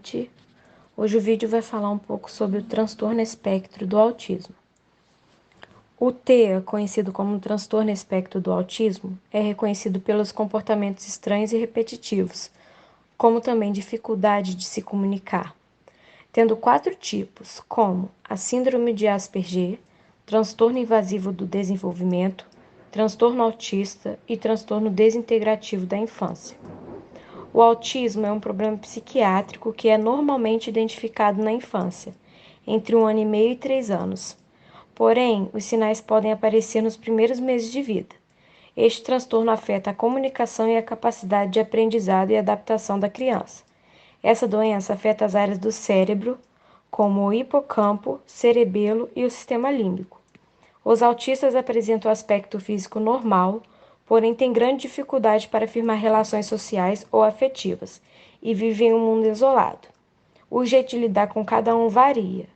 noite. Hoje o vídeo vai falar um pouco sobre o transtorno espectro do autismo. O TEA, conhecido como transtorno espectro do autismo, é reconhecido pelos comportamentos estranhos e repetitivos, como também dificuldade de se comunicar, tendo 4 tipos, como a síndrome de Asperger, transtorno invasivo do desenvolvimento, transtorno autista e transtorno desintegrativo da infância. O autismo é um problema psiquiátrico que é normalmente identificado na infância, entre 1 ano e meio e 3 anos. Porém, os sinais podem aparecer nos primeiros meses de vida. Este transtorno afeta a comunicação e a capacidade de aprendizado e adaptação da criança. Essa doença afeta as áreas do cérebro, como o hipocampo, cerebelo e o sistema límbico. Os autistas apresentam aspecto físico normal, porém têm grande dificuldade para firmar relações sociais ou afetivas e vivem em um mundo isolado. O jeito de lidar com cada um varia.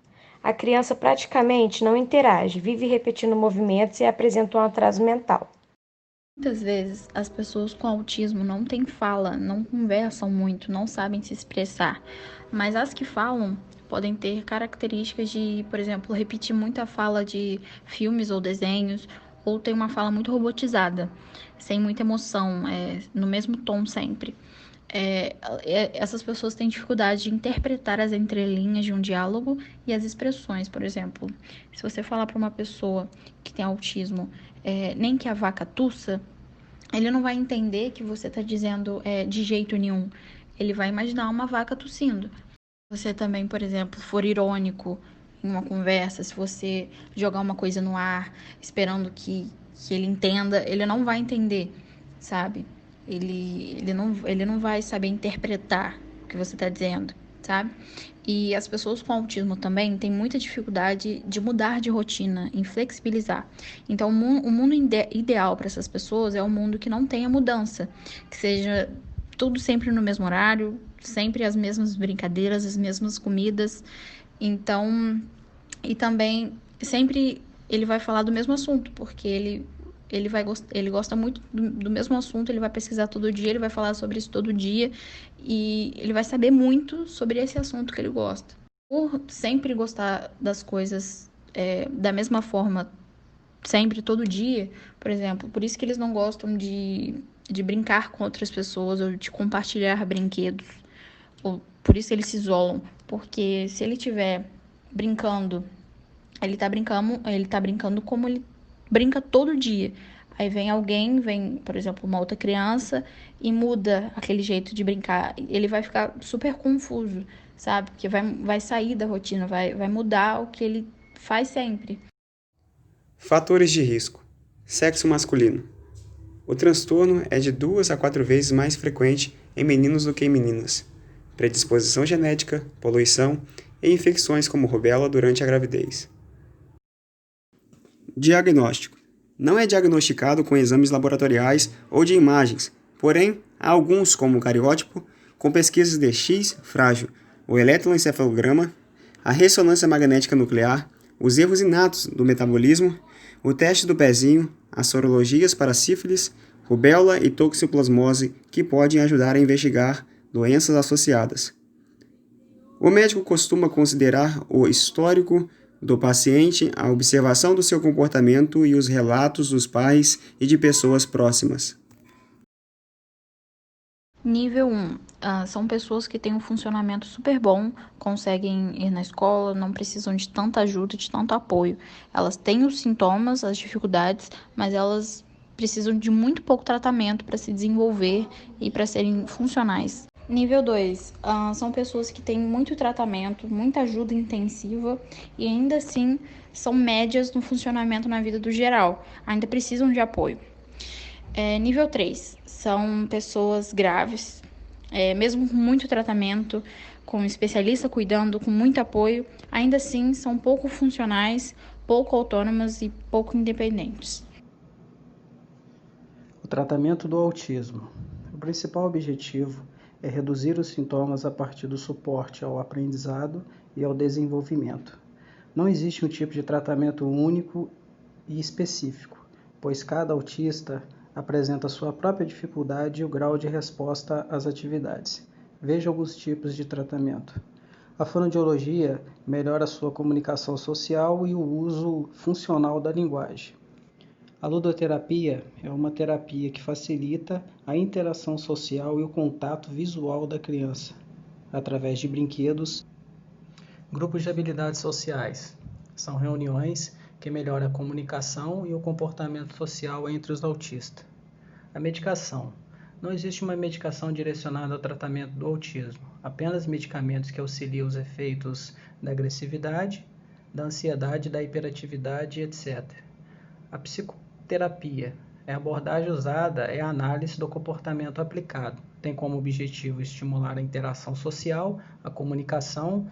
A criança praticamente não interage, vive repetindo movimentos e apresenta um atraso mental. Muitas vezes as pessoas com autismo não têm fala, não conversam muito, não sabem se expressar, mas as que falam podem ter características de, por exemplo, repetir muita fala de filmes ou desenhos, ou ter uma fala muito robotizada, sem muita emoção, no mesmo tom sempre. Essas pessoas têm dificuldade de interpretar as entrelinhas de um diálogo e as expressões. Por exemplo, se você falar para uma pessoa que tem autismo, nem que a vaca tussa, ele não vai entender que você está dizendo de jeito nenhum. Ele vai imaginar uma vaca tossindo. Se você também, por exemplo, for irônico em uma conversa, se você jogar uma coisa no ar esperando que ele entenda, ele não vai entender, sabe? Ele não vai saber interpretar o que você está dizendo, sabe? E as pessoas com autismo também têm muita dificuldade de mudar de rotina, em flexibilizar. Então, o mundo ideal para essas pessoas é um mundo que não tenha mudança, que seja tudo sempre no mesmo horário, sempre as mesmas brincadeiras, as mesmas comidas. Então, e também sempre ele vai falar do mesmo assunto, porque ele gosta muito do mesmo assunto, ele vai pesquisar todo dia, ele vai falar sobre isso todo dia e ele vai saber muito sobre esse assunto que ele gosta. Por sempre gostar das coisas da mesma forma, sempre, todo dia, por exemplo, por isso que eles não gostam de brincar com outras pessoas ou de compartilhar brinquedos, ou por isso eles se isolam, porque se ele estiver brincando, ele tá brincando como ele brinca todo dia. Aí vem alguém, por exemplo, uma outra criança e muda aquele jeito de brincar. Ele vai ficar super confuso, sabe? Porque vai sair da rotina, vai mudar o que ele faz sempre. Fatores de risco. Sexo masculino. O transtorno é de 2 a 4 vezes mais frequente em meninos do que em meninas. Predisposição genética, poluição e infecções como rubéola durante a gravidez. Diagnóstico. Não é diagnosticado com exames laboratoriais ou de imagens, porém, há alguns, como o cariótipo, com pesquisas de X frágil, o eletroencefalograma, a ressonância magnética nuclear, os erros inatos do metabolismo, o teste do pezinho, as sorologias para sífilis, rubéola e toxoplasmose, que podem ajudar a investigar doenças associadas. O médico costuma considerar o histórico do paciente, a observação do seu comportamento e os relatos dos pais e de pessoas próximas. Nível 1. São pessoas que têm um funcionamento super bom, conseguem ir na escola, não precisam de tanta ajuda, de tanto apoio. Elas têm os sintomas, as dificuldades, mas elas precisam de muito pouco tratamento para se desenvolver e para serem funcionais. Nível 2. São pessoas que têm muito tratamento, muita ajuda intensiva e ainda assim são médias no funcionamento na vida do geral, ainda precisam de apoio. Nível 3, são pessoas graves, mesmo com muito tratamento, com um especialista cuidando, com muito apoio, ainda assim são pouco funcionais, pouco autônomas e pouco independentes. O tratamento do autismo. O principal objetivo é reduzir os sintomas a partir do suporte ao aprendizado e ao desenvolvimento. Não existe um tipo de tratamento único e específico, pois cada autista apresenta sua própria dificuldade e o grau de resposta às atividades. Veja alguns tipos de tratamento. A fonoaudiologia melhora a sua comunicação social e o uso funcional da linguagem. A ludoterapia é uma terapia que facilita a interação social e o contato visual da criança, através de brinquedos. Grupos de habilidades sociais são reuniões que melhoram a comunicação e o comportamento social entre os autistas. A medicação. Não existe uma medicação direcionada ao tratamento do autismo, apenas medicamentos que auxiliam os efeitos da agressividade, da ansiedade, da hiperatividade, etc. A psicoterapia. A abordagem usada é a análise do comportamento aplicado. Tem como objetivo estimular a interação social, a comunicação,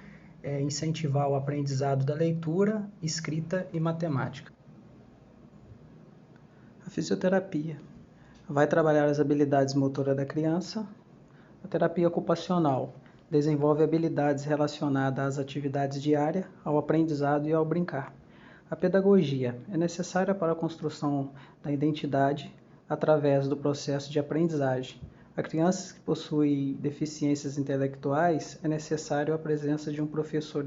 incentivar o aprendizado da leitura, escrita e matemática. A fisioterapia vai trabalhar as habilidades motoras da criança. A terapia ocupacional desenvolve habilidades relacionadas às atividades diárias, ao aprendizado e ao brincar. A pedagogia é necessária para a construção da identidade através do processo de aprendizagem. A crianças que possuem deficiências intelectuais é necessário a presença de um professor